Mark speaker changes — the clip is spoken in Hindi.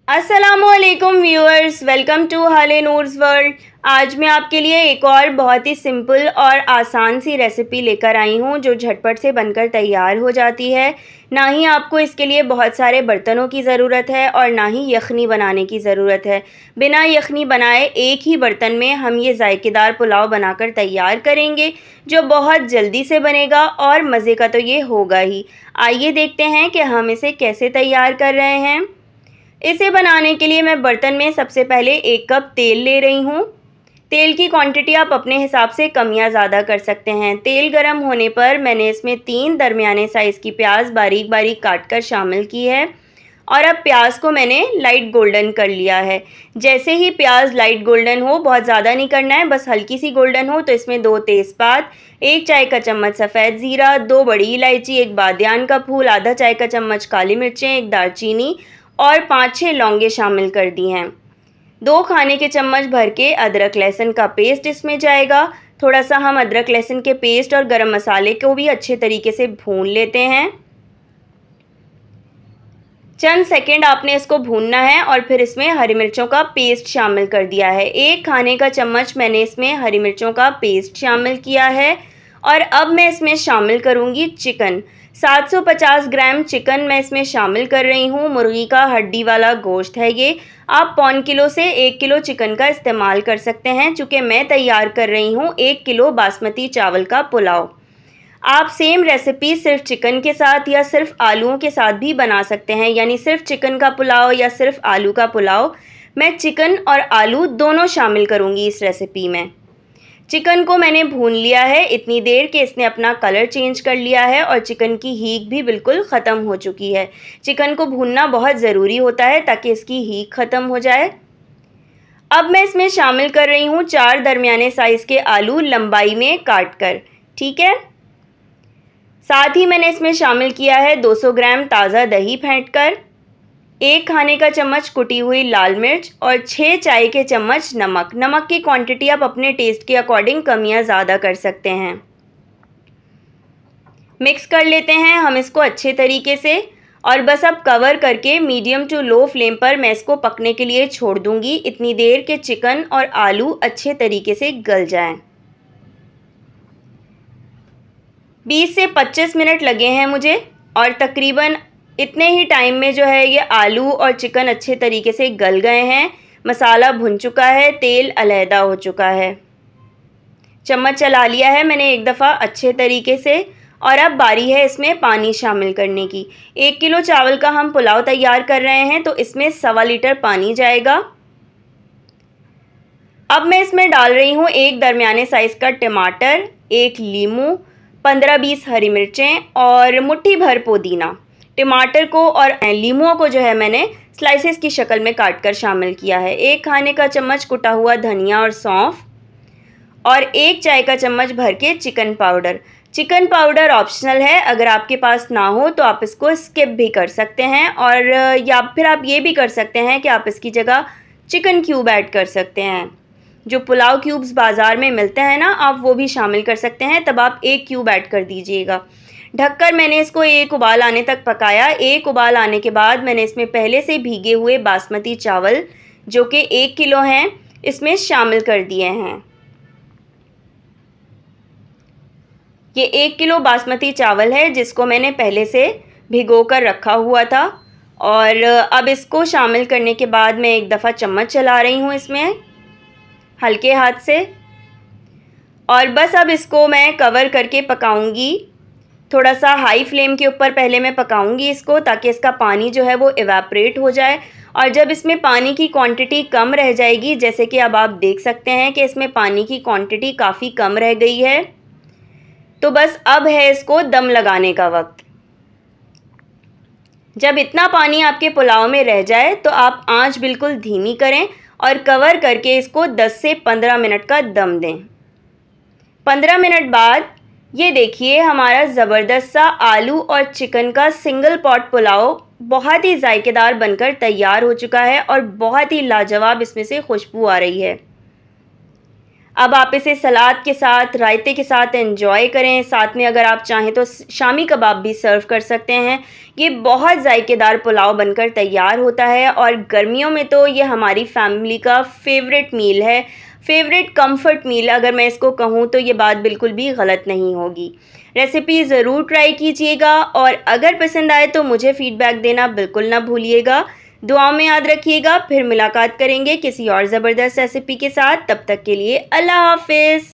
Speaker 1: अस्सलामुअलैकुम व्यूअर्स, वेलकम टू हाले नूर्स वर्ल्ड। आज मैं आपके लिए एक और बहुत ही सिंपल और आसान सी रेसिपी लेकर आई हूँ जो झटपट से बनकर तैयार हो जाती है। ना ही आपको इसके लिए बहुत सारे बर्तनों की ज़रूरत है और ना ही यखनी बनाने की ज़रूरत है। बिना यखनी बनाए एक ही बर्तन में हम ये जायकेदार पुलाव बनाकर तैयार करेंगे जो बहुत जल्दी से बनेगा और मज़े का तो ये होगा ही। आइए देखते हैं कि हम इसे कैसे तैयार कर रहे हैं। इसे बनाने के लिए मैं बर्तन में सबसे पहले 1 कप तेल ले रही हूँ। तेल की क्वांटिटी आप अपने हिसाब से कम या ज़्यादा कर सकते हैं। तेल गर्म होने पर मैंने इसमें 3 दरमियाने साइज़ की प्याज बारीक बारीक काट कर शामिल की है और अब प्याज को मैंने लाइट गोल्डन कर लिया है। जैसे ही प्याज लाइट गोल्डन हो, बहुत ज़्यादा नहीं करना है, बस हल्की सी गोल्डन हो, तो इसमें 2 तेज़पात, 1 चाय का चम्मच सफ़ेद ज़ीरा, 2 बड़ी इलायची, 1 बादियान का फूल, आधा चाय का चम्मच काली मिर्चें, 1 दालचीनी और 5-6 लौंगे शामिल कर दी हैं। 2 खाने के चम्मच भर के अदरक लहसुन का पेस्ट इसमें जाएगा। थोड़ा सा हम अदरक लहसुन के पेस्ट और गरम मसाले को भी अच्छे तरीके से भून लेते हैं। चंद सेकंड आपने इसको भूनना है और फिर इसमें हरी मिर्चों का पेस्ट शामिल कर दिया है। 1 खाने का चम्मच मैंने इसमें हरी मिर्चों का पेस्ट शामिल किया है और अब मैं इसमें शामिल करूँगी चिकन। 750 ग्राम चिकन मैं इसमें शामिल कर रही हूँ। मुर्गी का हड्डी वाला गोश्त है ये। आप पौन किलो से 1 किलो चिकन का इस्तेमाल कर सकते हैं। चूँकि मैं तैयार कर रही हूँ 1 किलो बासमती चावल का पुलाव। आप सेम रेसिपी सिर्फ चिकन के साथ या सिर्फ आलूओं के साथ भी बना सकते हैं, यानी सिर्फ चिकन का पुलाव या सिर्फ आलू का पुलाव। मैं चिकन और आलू दोनों शामिल करूँगी इस रेसिपी में। चिकन को मैंने भून लिया है इतनी देर कि इसने अपना कलर चेंज कर लिया है और चिकन की हीक भी बिल्कुल ख़त्म हो चुकी है। चिकन को भूनना बहुत ज़रूरी होता है ताकि इसकी हीक ख़त्म हो जाए। अब मैं इसमें शामिल कर रही हूँ 4 दरमियाने साइज़ के आलू लंबाई में काट कर, ठीक है। साथ ही मैंने इसमें शामिल किया है 200 ग्राम ताज़ा दही फेंट कर, 1 खाने का चम्मच कुटी हुई लाल मिर्च और 6 चाय के चम्मच नमक। नमक की क्वांटिटी आप अपने टेस्ट के अकॉर्डिंग कम या ज़्यादा कर सकते हैं। मिक्स कर लेते हैं हम इसको अच्छे तरीके से और बस अब कवर करके मीडियम टू लो फ्लेम पर मैं इसको पकने के लिए छोड़ दूंगी इतनी देर के चिकन और आलू अच्छे तरीके से गल जाएं। 20 से 25 मिनट लगे हैं मुझे और तकरीबन इतने ही टाइम में जो है ये आलू और चिकन अच्छे तरीके से गल गए हैं। मसाला भुन चुका है, तेल अलहदा हो चुका है। चम्मच चला लिया है मैंने एक दफ़ा अच्छे तरीके से और अब बारी है इसमें पानी शामिल करने की। 1 किलो चावल का हम पुलाव तैयार कर रहे हैं तो इसमें 1.25 लीटर पानी जाएगा। अब मैं इसमें डाल रही हूँ 1 दरमियाने साइज़ का टमाटर, 1 लीमू, 15-20 हरी मिर्चें और मुट्ठी भर पुदीना। टमाटर को और लीमुओं को जो है मैंने स्लाइसेस की शक्ल में काट कर शामिल किया है। 1 खाने का चम्मच कुटा हुआ धनिया और सौंफ और 1 चाय का चम्मच भर के chicken powder. Chicken powder optional है, अगर आपके पास ना हो तो आप इसको स्किप भी कर सकते हैं और या फिर आप ये भी कर सकते हैं कि आप इसकी जगह चिकन क्यूब ऐड कर सकते हैं। जो पुलाव क्यूब्स बाज़ार में मिलते हैं ना, आप वो भी शामिल कर सकते हैं। तब आप 1 क्यूब ऐड कर दीजिएगा। ढककर मैंने इसको 1 उबाल आने तक पकाया। 1 उबाल आने के बाद मैंने इसमें पहले से भीगे हुए बासमती चावल जो कि 1 किलो हैं इसमें शामिल कर दिए हैं। ये 1 किलो बासमती चावल है जिसको मैंने पहले से भिगो कर रखा हुआ था और अब इसको शामिल करने के बाद मैं एक दफ़ा चम्मच चला रही हूँ इसमें हल्के हाथ से और बस अब इसको मैं कवर करके पकाऊंगी। थोड़ा सा हाई फ्लेम के ऊपर पहले मैं पकाऊंगी इसको ताकि इसका पानी जो है वो इवेपोरेट हो जाए और जब इसमें पानी की क्वांटिटी कम रह जाएगी, जैसे कि अब आप देख सकते हैं कि इसमें पानी की क्वांटिटी काफ़ी कम रह गई है, तो बस अब है इसको दम लगाने का वक्त। जब इतना पानी आपके पुलाव में रह जाए तो आप आंच बिल्कुल धीमी करें और कवर करके इसको 10 से 15 मिनट का दम दें। 15 मिनट बाद ये देखिए हमारा ज़बरदस्त सा आलू और चिकन का सिंगल पॉट पुलाव बहुत ही जायकेदार बनकर तैयार हो चुका है और बहुत ही लाजवाब इसमें से खुशबू आ रही है। अब आप इसे सलाद के साथ, रायते के साथ एंजॉय करें। साथ में अगर आप चाहें तो शामी कबाब भी सर्व कर सकते हैं। ये बहुत जायकेदार पुलाव बनकर तैयार होता है और गर्मियों में तो ये हमारी फैमिली का फेवरेट मील है, फेवरेट कंफर्ट मील अगर मैं इसको कहूँ तो ये बात बिल्कुल भी गलत नहीं होगी। रेसिपी ज़रूर ट्राई कीजिएगा और अगर पसंद आए तो मुझे फ़ीडबैक देना बिल्कुल ना भूलिएगा। दुआओं में याद रखिएगा। फिर मुलाकात करेंगे किसी और ज़बरदस्त रेसिपी के साथ। तब तक के लिए अल्लाह हाफ़िज़।